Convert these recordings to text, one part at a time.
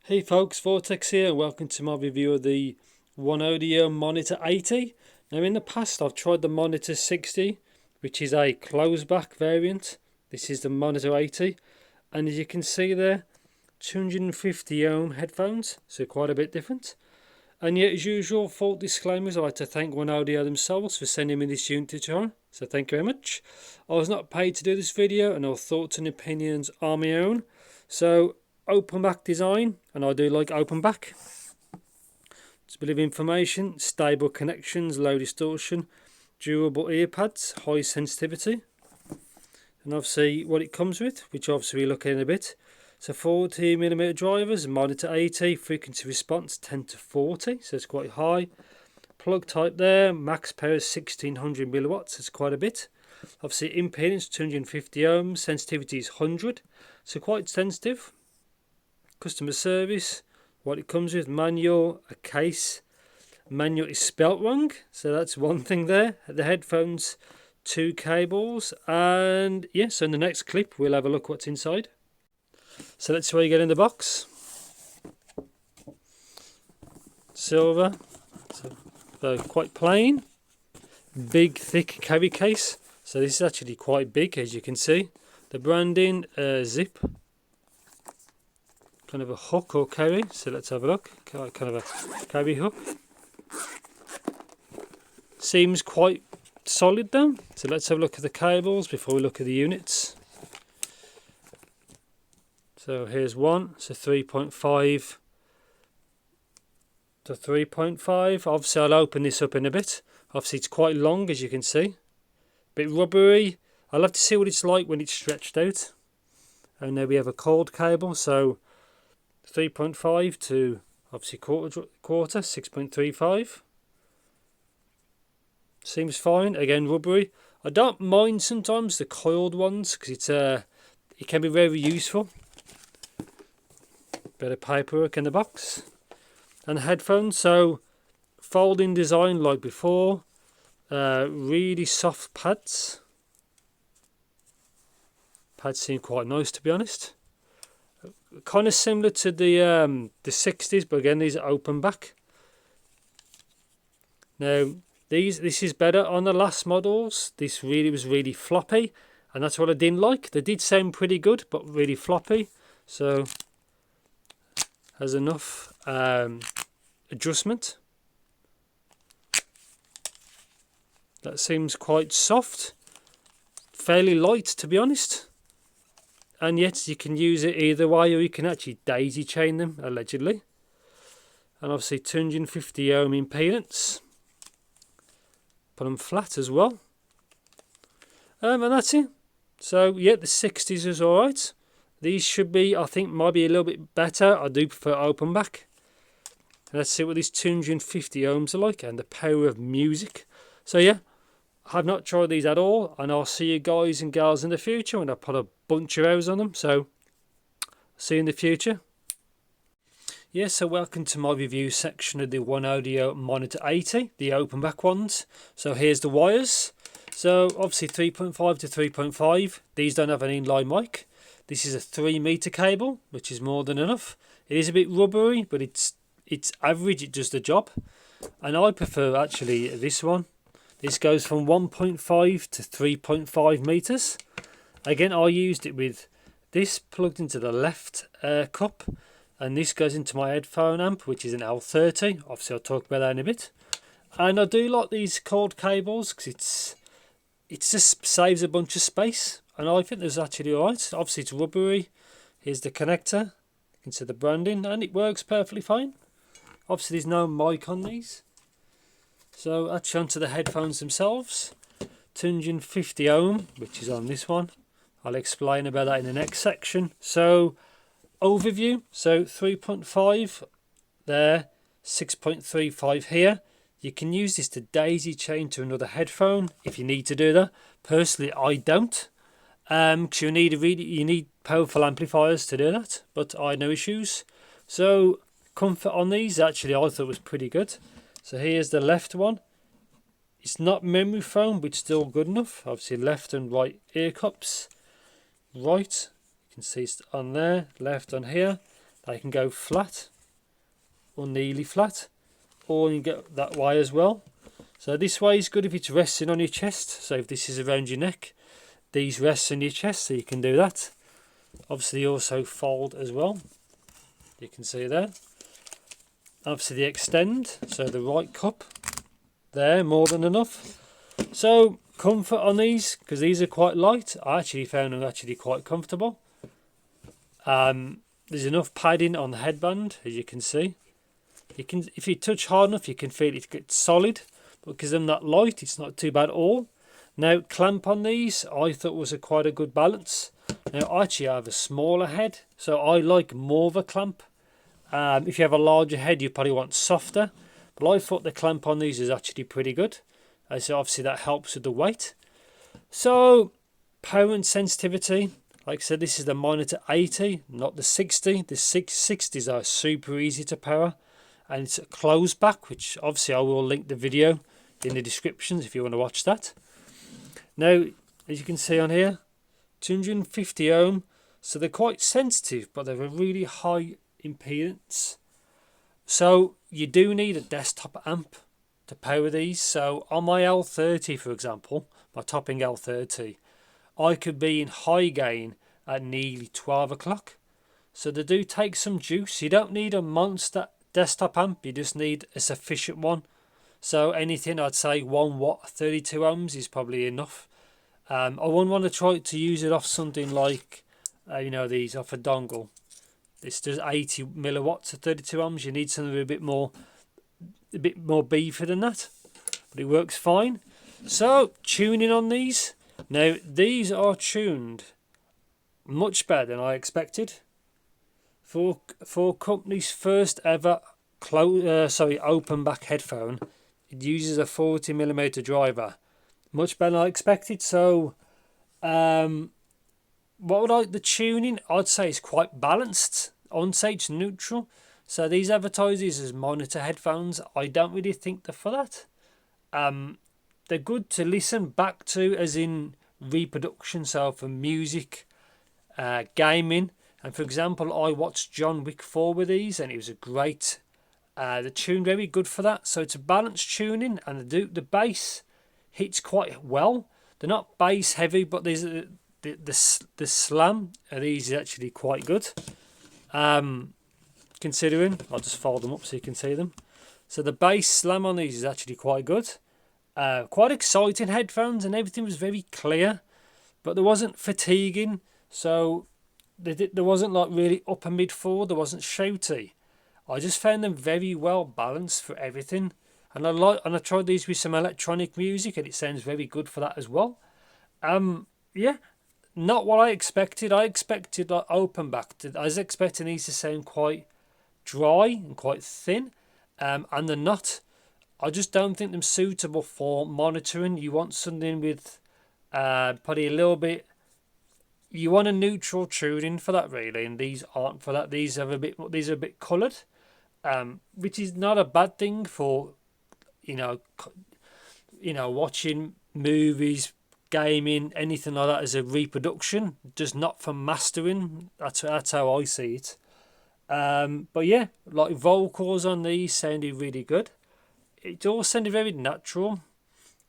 Hey folks, Vortex here and welcome to my review of the OneOdio Monitor 80. Now in the past I've tried the Monitor 60, which is a closed back variant. This is the Monitor 80 and as you can see there, 250 ohm headphones, so quite a bit different. And yet as usual, full disclaimers, I'd like to thank OneOdio themselves for sending me this unit to try, so thank you very much. I was not paid to do this video and all thoughts and opinions are my own. So open back design, and I do like open back. It's a bit of information: stable connections, low distortion, durable earpads, high sensitivity, and obviously what it comes with, which obviously we'll look at in a bit. So 40mm drivers, Monitor 80, frequency response 10 to 40, so it's quite high. Plug type there, max power 1600 milliwatts, it's quite a bit. Obviously impedance 250 ohms, sensitivity is 100, so quite sensitive. Customer service, what it comes with: manual, a case. Manual is spelt wrong, so that's one thing there. The headphones, 2 cables, and yes, so in the next clip we'll have a look what's inside. So let's see what you get in the box. Silver, so quite plain. Big thick carry case, so this is actually quite big, as you can see. The branding, zip, kind of a hook or carry, so let's have a look. Kind of a carry hook. Seems quite solid though, so let's have a look at the cables before we look at the units. So here's one, so 3.5 to 3.5. Obviously I'll open this up in a bit. Obviously it's quite long, as you can see. Bit rubbery. I'll have to see what it's like when it's stretched out. And there we have a cord cable, so 3.5 to obviously quarter 6.35. Seems fine. Again, rubbery. I don't mind sometimes the coiled ones because it can be very useful. Bit of paperwork in the box. And headphones, so folding design like before. Really soft pads. Pads seem quite nice, to be honest. Kind of similar to the 60s, but again these are open back. Now this is better. On the last models this was really floppy, and that's what I didn't like. They did sound pretty good but really floppy, so has enough adjustment. That seems quite soft, fairly light to be honest. And yet you can use it either way, or you can actually daisy chain them, allegedly. And obviously 250 ohm impedance. Put them flat as well. And that's it. So yeah, the 60s is alright. These should be, I think, might be a little bit better. I do prefer open back. Let's see what these 250 ohms are like and the power of music. So yeah, I have not tried these at all, and I'll see you guys and girls in the future when I put a bunch of hours on them. So see you in the future. Yes, so welcome to my review section of the OneOdio Monitor 80, the open back ones. So here's the wires. So obviously 3.5 to 3.5. These don't have an inline mic. This is a 3-meter cable, which is more than enough. It is a bit rubbery, but it's average. It does the job. And I prefer actually this one. This goes from 1.5 to 3.5 meters. Again, I used it with this plugged into the left cup, and this goes into my headphone amp, which is an L30. Obviously I'll talk about that in a bit. And I do like these cord cables because it just saves a bunch of space, and I think there's actually alright. Obviously it's rubbery. Here's the connector. You can see the branding, and it works perfectly fine. Obviously there's no mic on these. So actually onto the headphones themselves. 250 ohm, which is on this one. I'll explain about that in the next section. So overview, so 3.5 there, 6.35 here. You can use this to daisy chain to another headphone if you need to do that. Personally I don't, because you need powerful amplifiers to do that, but I had no issues. So comfort on these actually I thought was pretty good. So here's the left one. It's not memory foam, but still good enough. Obviously left and right ear cups. Right, you can see it's on there, left on here. They can go flat or nearly flat, or you get that way as well. So this way is good if it's resting on your chest. So if this is around your neck, these rest on your chest, so you can do that. Obviously also fold as well, you can see there. Obviously the extend, so the right cup there, more than enough. So comfort on these, because these are quite light, I actually found them actually quite comfortable. There's enough padding on the headband, as you can see. You can, if you touch hard enough, you can feel it gets solid, but because they're not light, it's not too bad at all. Now clamp on these, I thought was quite a good balance. Now I actually have a smaller head, so I like more of a clamp. If you have a larger head, you probably want softer, but I thought the clamp on these is actually pretty good. So obviously that helps with the weight. So power and sensitivity, like I said, this is the Monitor 80, not the 60. The 660s are super easy to power, and it's a closed back, which obviously I will link the video in the descriptions if you want to watch that. Now, as you can see on here, 250 ohm, so they're quite sensitive, but they're a really high impedance. So you do need a desktop amp to power these. So on my L30, for example, my topping L30, I could be in high gain at nearly 12 o'clock. So they do take some juice. You don't need a monster desktop amp, you just need a sufficient one. So anything, I'd say 1 watt 32 ohms is probably enough. I wouldn't want to try to use it off something like you know, these off a dongle. This does 80 milliwatts at 32 ohms. You need something a bit more beefy than that, but it works fine. So tuning on these, now these are tuned much better than I expected for company's first ever open back headphone. It uses a 40mm driver, much better than I expected. So what would I, the tuning, I'd say it's quite balanced. On say it's neutral. So these advertise these as Monitor headphones. I don't really think they're for that. They're good to listen back to, as in reproduction, so for music, gaming, and for example I watched John Wick 4 with these, and it was a great, the tune very good for that. So it's a balanced tuning, and the bass hits quite well. They're not bass heavy, but there's the slam of these is actually quite good. Considering, I'll just fold them up so you can see them. So the bass slam on these is actually quite good. Quite exciting headphones, and everything was very clear, but there wasn't fatiguing. So there wasn't like really upper mid forward. There wasn't shouty. I just found them very well balanced for everything, and I tried these with some electronic music, and it sounds very good for that as well. Yeah. Not what I expected. I expected like open back. I was expecting these to sound quite dry and quite thin, and they're not. I just don't think them suitable for monitoring. You want something with probably a little bit. You want a neutral tuning for that really, and these aren't for that. These are a bit coloured, which is not a bad thing for watching movies, gaming, anything like that as a reproduction, just not for mastering. That's how I see it. But yeah, like vocals on these sounded really good. It all sounded very natural,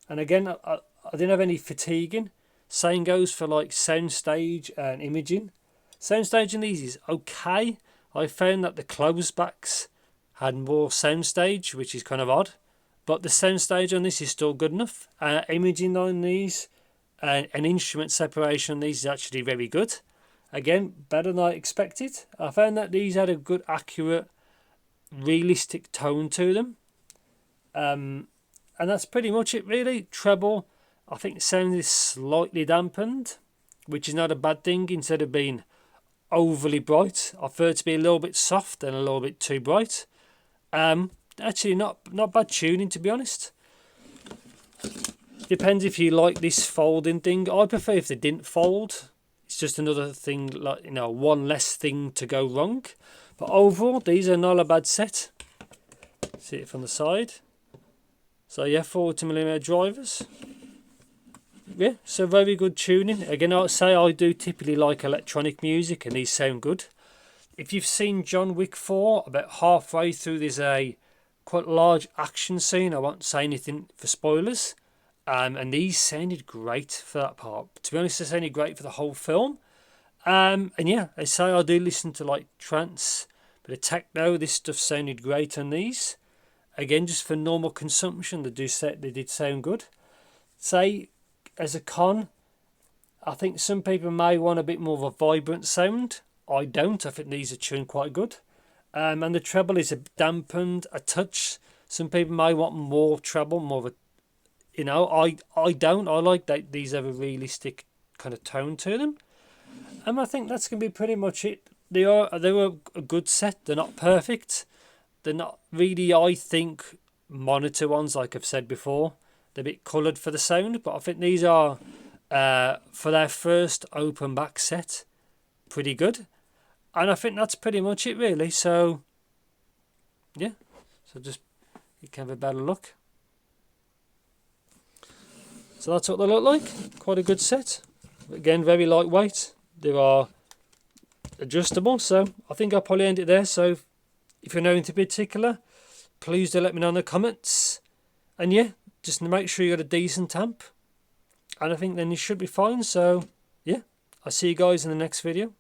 and again I didn't have any fatiguing. Same goes for like Soundstage and imaging. Soundstage in these is okay. I found that the closed backs had more Soundstage, which is kind of odd, but the Soundstage on this is still good enough. Imaging on these and instrument separation on these is actually very good. Again, better than I expected. I found that these had a good, accurate, realistic tone to them. And that's pretty much it really. Treble, I think the sound is slightly dampened, which is not a bad thing. Instead of being overly bright, I prefer it to be a little bit soft and a little bit too bright. Actually not bad tuning, to be honest. Depends if you like this folding thing. I prefer if they didn't fold. It's just another thing, like, one less thing to go wrong. But overall, these are not a bad set. See it from the side. So yeah, 40mm drivers. Yeah, so very good tuning. Again, I'd say I do typically like electronic music, and these sound good. If you've seen John Wick 4, about halfway through there's a quite large action scene. I won't say anything for spoilers. And these sounded great for that part. To be honest, they sounded great for the whole film. And yeah, I say I do listen to like trance, but of techno. This stuff sounded great on these. Again, just for normal consumption, they did sound good. Say, as a con, I think some people may want a bit more of a vibrant sound. I don't. I think these are tuned quite good. And the treble is dampened a touch. Some people may want more treble, more of a, I don't. I like that these have a realistic kind of tone to them. And I think that's going to be pretty much it. They were a good set. They're not perfect. They're not really, I think, monitor ones, like I've said before. They're a bit coloured for the sound, but I think these are, for their first open back set, pretty good. And I think that's pretty much it, really. So, yeah. So just, you can have a better look. So that's what they look like. Quite a good set. Again, very lightweight. They are adjustable. So I think I'll probably end it there. So if you know anything particular, please do let me know in the comments. And yeah, just make sure you got a decent amp. And I think then you should be fine. So yeah, I'll see you guys in the next video.